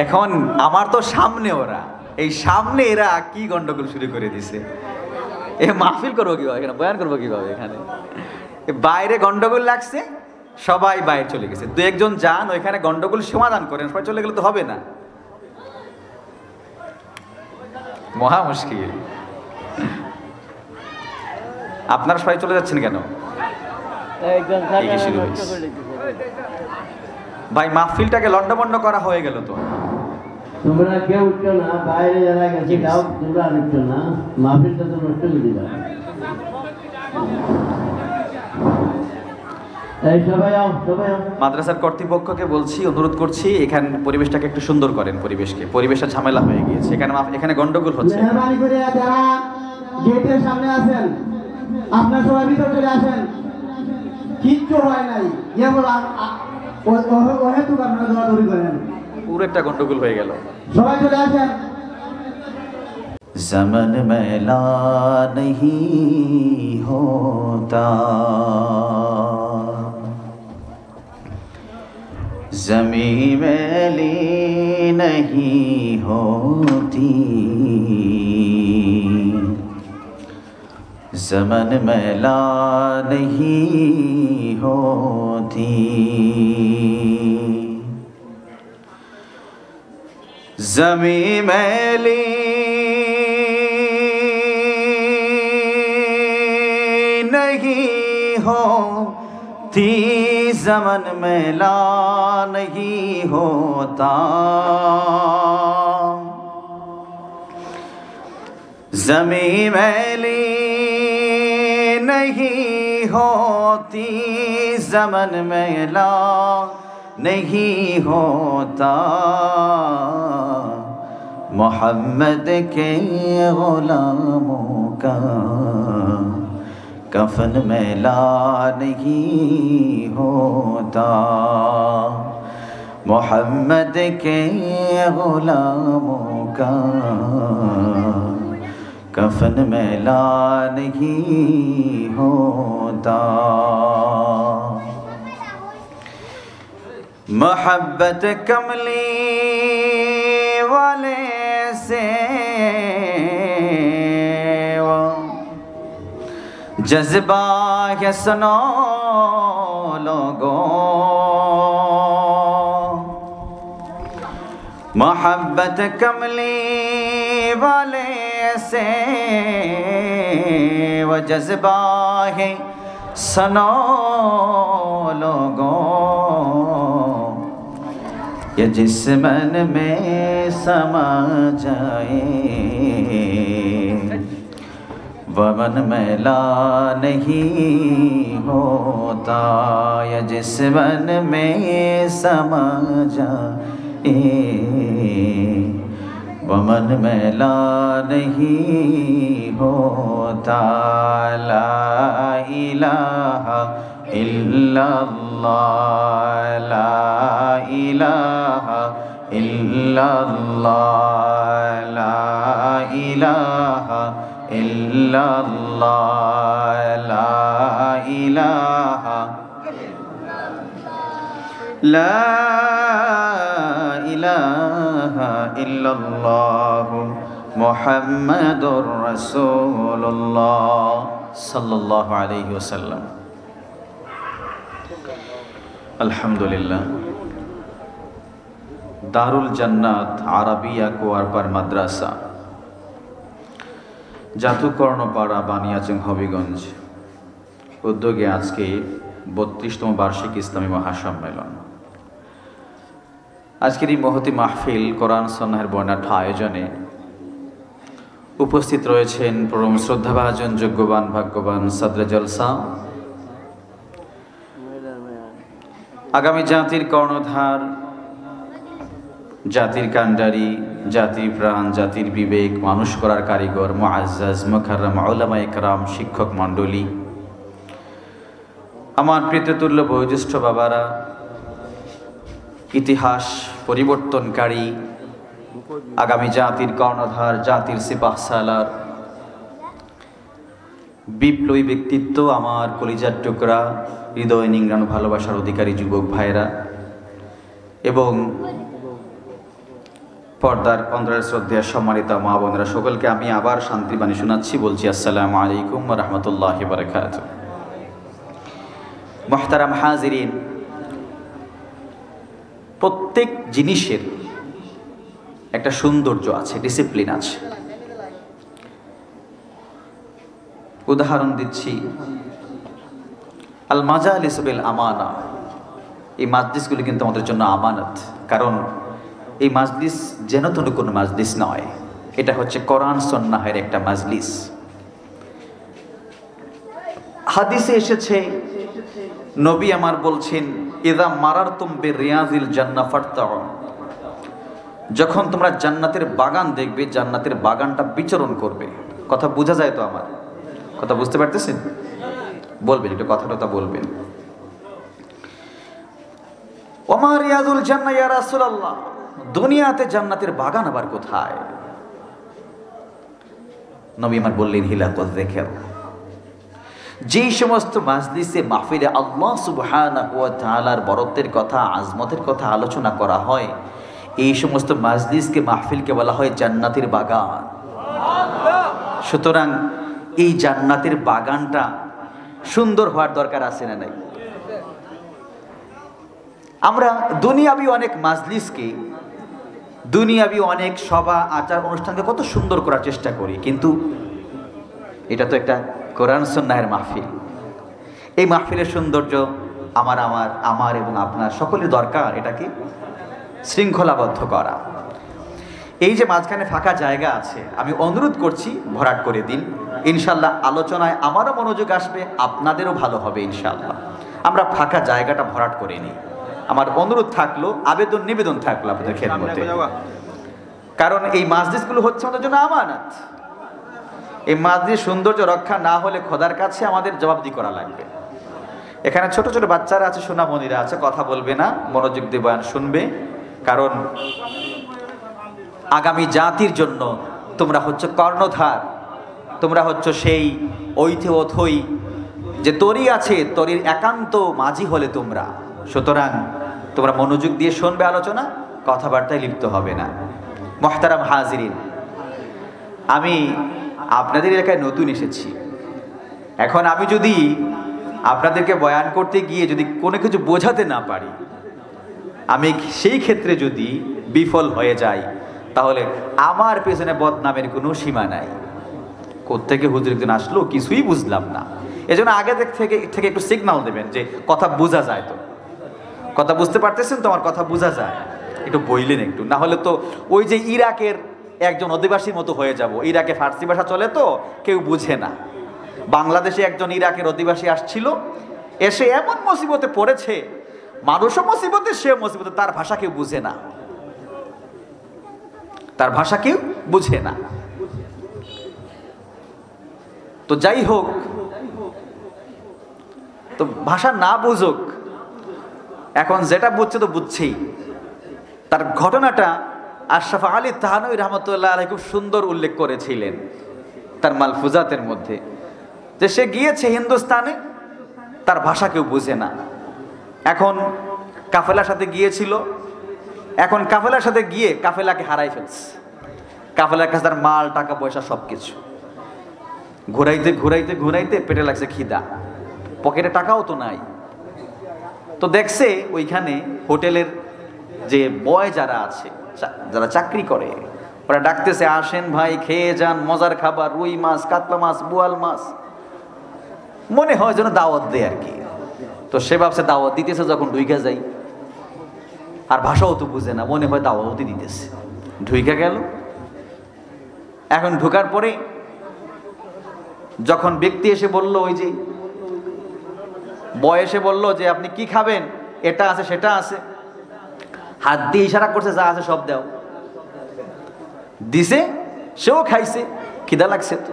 এখন আমার তো সামনে ওরা, এই সামনে এরা কি গন্ডগোল শুরু করে দিছে। এ মাহফিল করবো কিভাবে, এখানে বয়ান করবো কিভাবে, এখানে বাইরে গন্ডগোল লাগছে, সবাই বাইরে চলে গেছে। দু একজন যান ওইখানে গন্ডগোল সমাধান করেন, সবাই চলে গেলে তো হবে না, মহা মুশকিল। আপনারা সবাই চলে যাচ্ছেন কেন? ভাই মাহফিলটাকে লন্ডভন্ড করা হয়ে গেল তো। তোমরা কেউ উঠছো না, বাইরে যারা গেছে গাও তোমরা আর উঠছো না, মাহফিলটা তো নষ্ট করে দিবা। মাদ্রাসার কর্তৃপক্ষকে বলছি, অনুরোধ করছি, এখানে পরিবেশটাকে একটু সুন্দর করেন। পরিবেশটা ঝামেলা হয়ে গিয়েছে, এখানে গন্ডগোল হচ্ছে। মেহরবানি করে যারা গেটের সামনে আছেন আপনারা সবাই ভিতর চলে আসেন, কিচ্ছু হয় নাই, আপনারা দৌড়াদৌড়ি করেন, পুরো একটা গন্ডগোল হয়ে গেল। সবাই চলে আসেন। ज़मन मैला नहीं होता, ज़मीं मैली नहीं होती, ज़मन मैला नहीं होती, ज़मीं मैली नहीं होती, ज़मन मैला नहीं होता, ज़मीं मैली नहीं होती, ज़मन मैला नहीं होता, मोहम्मद के गुलामों का कफन मैला नहीं होता, मोहम्मद के गुलामों का कफन मैला नहीं होता, मोहब्बत कमली वाले से जज्बा है सुनो लोगों, मोहब्बत कमली वाले से वो जज्बा है सुनो लोगों, ये जिस मन में समा जाए वमन मैला नहीं होता, या जिस मन में समा जाए वमन मैला नहीं होता, ला इलाहा इल्लल्लाह, ला इलाहा इल्लल्लाह, ला इलाहा इल्लल्लाह, ला इलाहा, ला इलाहा इल्लल्लाह, मुहम्मदुर रसूलुल्लाह सल्लल्लाहु अलैहि वसल्लम। अल्हम्दुलिल्लाह। दारुल जन्नात আরাবিয়া কোয়ারপাড় মাদ্রাসা, জাতুকর্ণপাড়া, বানিয়াচং, হবিগঞ্জ উদ্যোগে আজকে ৩২তম বার্ষিক ইসলামী মহাসম্মেলন। আজকের এই মহতি মাহফিল কোরআন সুন্নাহের বর্ণাঢ্য আয়োজনে উপস্থিত রয়েছেন পরম শ্রদ্ধাভাজন, যোগ্যবান, ভাগ্যবান সদরে জলসা, আগামী জাতির কর্ণধার, জাতির কান্ডারি, জাতির প্রাণ, জাতির বিবেক, মানুষ করার কারিগর, মুআজ্জাজ মুকাররম উলামা ইকরাম, শিক্ষক মণ্ডলী, আমার প্রীততুল্য বয়োজ্যেষ্ঠ বাবারা, ইতিহাস পরিবর্তনকারী, আগামী জাতির কর্ণধার, জাতির সিপাহসালার, বিপ্লবী ব্যক্তিত্ব, আমার কলিজার টুকরা, হৃদয় নিংড়ানো ভালোবাসার অধিকারী যুবক ভাইরা এবং পর্দার অন্তরালের শ্রদ্ধেয় সম্মানিত মা বোনেরা, সকলকে আমি আবার শান্তি বাণী শোনাচ্ছি। বলছি আসসালামু আলাইকুম ওয়া রাহমাতুল্লাহি ওয়া বারাকাতুহু। মুহতারাম হাজিরিন, প্রত্যেক জিনিসের একটা সৌন্দর্য আছে, ডিসিপ্লিন আছে। উদাহরণ দিচ্ছি, আল মাজালিস বিল আমানা, এই মাজলিসগুলি কিন্তু আমাদের জন্য আমানত। কারণ এই মাজলিস যেন তেন কোনো মাজলিস নয়, এটা হচ্ছে কোরআন সুন্নাহের একটা মাজলিস। হাদিসে এসেছে, নবী আমার বলছেন, ইযা মারারতুম বিরিয়াজিল জান্নাহ ফারতাউ, যখন তোমরা জান্নাতের বাগান দেখবে, জান্নাতের বাগানটা বিচরণ করবে। কথা বোঝা যায় তো? আমার কথা বুঝতে পারতেছেন? বলবেন একটু, কথাটা বলবেন। ওমা রিয়াজুল জান্নাহ ইয়া রাসূলুল্লাহ, দুনিয়াতে জান্নাতের বাগান আবার কোথায়? নবী আমার বললেন, হিলাকুল যিকর, যেই সমস্ত মাজলিসে মাহফিলে আল্লাহ সুবহানাহু ওয়া তাআলার বরত্বের কথা, আজমতের কথা আলোচনা করা হয়, এই সমস্ত মাজলিসকে, মাহফিলকে বলা হয় জান্নাতের বাগান। সুতরাং এই জান্নাতের বাগানটা সুন্দর হওয়ার দরকার আছে না নাই? আমরা দুনিয়াবি অনেক মাজলিসকে, দুনিয়াবি অনেক সভা আচার অনুষ্ঠানকে কত সুন্দর করার চেষ্টা করি, কিন্তু এটা তো একটা কোরআন সুন্নাহের মাহফিল। এই মাহফিলের সৌন্দর্য আমার এবং আপনার সকলের দরকার এটাকে শৃঙ্খলাবদ্ধ করা। এই যে মাঝখানে ফাঁকা জায়গা আছে, আমি অনুরোধ করছি ভরাট করে দিন। ইনশাল্লাহ আলোচনায় আমারও মনোযোগ আসবে, আপনাদেরও ভালো হবে ইনশাল্লাহ। আমরা ফাঁকা জায়গাটা ভরাট করে নিই। আমার অনুরোধ থাকলো, আবেদন নিবেদন থাকলো আপনাদের খেদমতে, কারণ এই মাজলিসগুলো হচ্ছে আমাদের জন্য আমানত। এই মাজলিস সৌন্দর্য রক্ষা না হলে খোদার কাছে আমাদের জবাবদিহি করা লাগবে। এখানে ছোট ছোট বাচ্চারা আছে, সোনামণিরা আছে, কথা বলবে না, মনোযোগ দিয়ে বয়ান শুনবে। কারণ আগামী জাতির জন্য তোমরা হচ্ছে কর্ণধার, তোমরা হচ্ছে সেই অথই যে তরি আছে, তরির একান্ত মাঝি হলে তোমরা। সুতরাং তোমরা মনোযোগ দিয়ে শুনবে আলোচনা, কথাবার্তায় লিপ্ত হবে না। মুহতারাম হাজিরিন, আমি আপনাদের এলাকায় নতুন এসেছি। এখন আমি যদি আপনাদেরকে বয়ান করতে গিয়ে যদি কোনো কিছু বোঝাতে না পারি, আমি সেই ক্ষেত্রে যদি বিফল হয়ে যাই, তাহলে আমার পেছনে বদনামের কোনো সীমা নাই। কোত্থেকে হুজুর একজন আসলো, কিছুই বুঝলাম না। এজন্য আগে থেকে একটু সিগন্যাল দেবেন যে কথা বোঝা যায় তো, কথা বুঝতে পারতেছেন তো, আমার কথা বোঝা যায়, একটু বইলেন একটু। না হলে তো ওই যে ইরাকের একজন অধিবাসীর মতো হয়ে যাব। ইরাকে ফার্সি ভাষা চলে তো কেউ বুঝে না। বাংলাদেশে একজন ইরাকের অধিবাসী আসছিল, এসে এমন মুসিবতে পড়েছে, মানুষও মুসিবতে, সে মুসিবতে, তার ভাষা কেউ বুঝে না, তার ভাষা কেউ বুঝে না। তো যাই হোক, তো ভাষা না বুঝুক, এখন যেটা বুঝছে তো বুঝছেই। তার ঘটনাটা আশরাফ আলী থানভী রহমতুল্লাহ আলাইহি খুব সুন্দর উল্লেখ করেছিলেন তার মালফুজাতের মধ্যে, যে সে গিয়েছে হিন্দুস্তানে, তার ভাষা কেউ বুঝে না। এখন কাফেলার সাথে গিয়েছিল, এখন কাফেলার সাথে গিয়ে কাফেলাকে হারাই ফেলছে। কাফেলার কাছে তার মাল, টাকা পয়সা সব কিছু। ঘুরাইতে ঘুরাইতে ঘুরাইতে পেটে লাগছে খিদা, পকেটে টাকাও তো নাই। তো দেখছে ওইখানে হোটেলের যে বয় যারা আছে, যারা চাকরি করে, ওরা ডাকতেছে, আসেন ভাই খেয়ে যান, মজার খাবার, রুই মাছ, কাতলা মাছ, বোয়াল মাছ। মনে হয় যেন দাওয়াত দেয় আর কি। তো সে ভাবছে দাওয়াত দিতেছে, যখন ঢুইকা যাই, আর ভাষাও তো বুঝে না, মনে হয় দাওয়াতই দিতেছে। ঢুইকা গেল। এখন ঢুকার পরে যখন ব্যক্তি এসে বলল, ওই যে বয়সে বলল যে আপনি কি খাবেন, এটা আছে সেটা আছে, হাত দিয়ে ইশারা করছে, যা আছে সব দাও। দিছে, সেও খাইছে, খিদা লাগছে তো।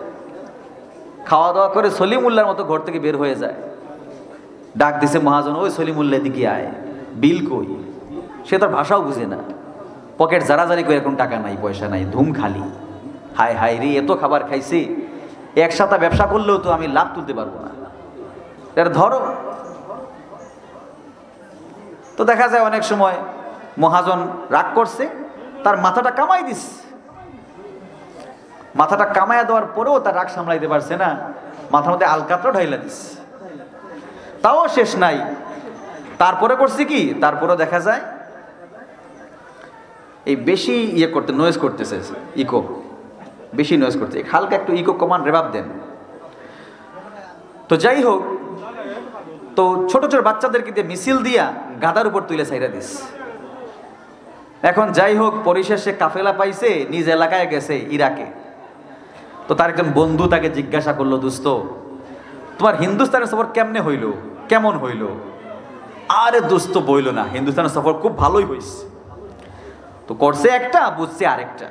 খাওয়া দাওয়া করে সলিমুল্লাহর মতো ঘর থেকে বের হয়ে যায়। ডাক দিছে মহাজন, ওই সলিমুল্লাহ দিকে আয়, বিল কই। সে তার ভাষাও বুঝে না, পকেট জারাজারি করে, এখন টাকা নাই, পয়সা নাই, ধুম খালি। হায় হায় রে, এত খাবার খাইছে, একসাথে ব্যবসা করলেও তো আমি লাভ তুলতে পারবো না, এটা ধরো। তো দেখা যায় অনেক সময় মহাজন রাগ করছে, তার মাথাটা কামাই দিস, মাথাটা কামাইয়া দেওয়ার পরেও তার রাগ সামলাইতে পারছে না, মাথার মধ্যে আলকাতরা ঢাইলা দিস, তাও শেষ নাই। তারপরে করছে কি, তারপরে দেখা যায় এই বেশি করতে নয়েজ করতেছে, ইকো বেশি নয়েজ করতে, হালকা একটু ইকো কমান রেবাব দেন। তো যাই হোক, তো ছোট ছোট বাচ্চাদেরকে দিয়ে মিছিল দিয়া গাদার উপর তুলে ছাইরা দিস। এখন যাই হোক, পরিশেষে কাফেলা পাইছে, নিজ এলাকায় গেছে ইরাকে। তো তার একজন বন্ধু তাকে জিজ্ঞাসা করলো, দোস্ত তোমার হিন্দুস্তানের সফর কেমনে হইল, কেমন হইল? আরে দোস্ত বইল না, হিন্দুস্তানের সফর খুব ভালোই হয়েছে। তো করছে একটা, বুঝছে আরেকটা।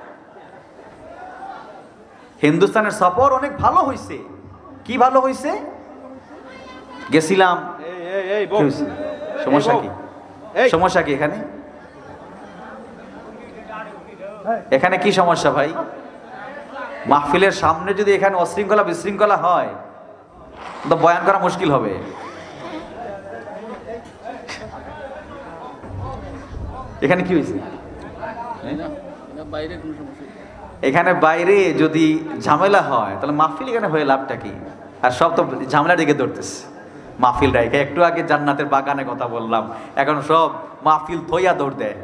হিন্দুস্তানের সফর অনেক ভালো হয়েছে। কি ভালো হয়েছে? গেছিলাম। সমস্যা কি? সমস্যা কি এখানে? এখানে কি সমস্যা ভাই? মাহফিলের সামনে যদি এখানে অশৃঙ্খলা বিশৃঙ্খলা হয় তো বয়ান করা মুশকিল হবে। এখানে কি হয়েছে? এখানে বাইরে যদি ঝামেলা হয় তাহলে মাহফিল এখানে হয়ে লাভটা কি? আর সব তো ঝামেলা দিকে ধরতেছে। মাহফিল রাইখে একটু আগে জান্নাতের বাগানে কথা বললাম, এখন সব মাহফিল থইয়া দৌড় দেয়।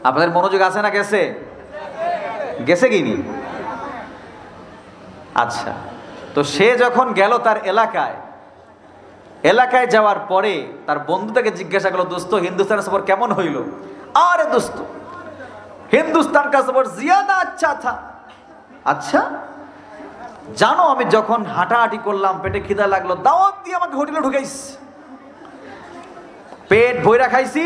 আপনাদের মনোযোগ আছে না গেছে? গেছে কি নি? আচ্ছা, তো সে যখন গেল তার এলাকায় যাওয়ার পরে তার বন্ধু তাকে জিজ্ঞাসা করলো, দোস্ত হিন্দুস্তানের সফর কেমন হইল? আরে দোস্ত হিন্দুস্তান কা সফর জিয়াদা আচ্ছা থা। আচ্ছা জানো, আমি যখন হাঁটাহাঁটি করলাম, পেটে খিদা লাগলো, দাওয়াত দিয়ে আমাকে হোটেলে ঢুকাইস, পেট ভইরা খাইছি,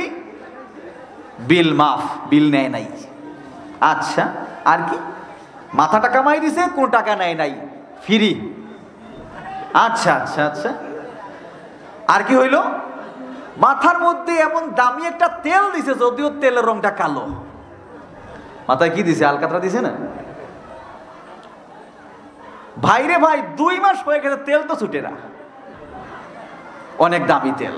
বিল মাফ, বিল নেয় নাই। আচ্ছা আর কি? মাথাটা কামাই দিছে, কোনো টাকা নেয় নাই, ফ্রি। আচ্ছা আচ্ছা আচ্ছা, আর কি হইল? মাথার মধ্যে এমন দামি একটা তেল দিছে, যদিও তেলের রংটা কালো। মাথায় কি দিছে? আলকাতরা দিছে না ভাই রে ভাই, 2 মাস হয়ে গেছে, তেল তো ছুটে না, অনেক দামি তেল।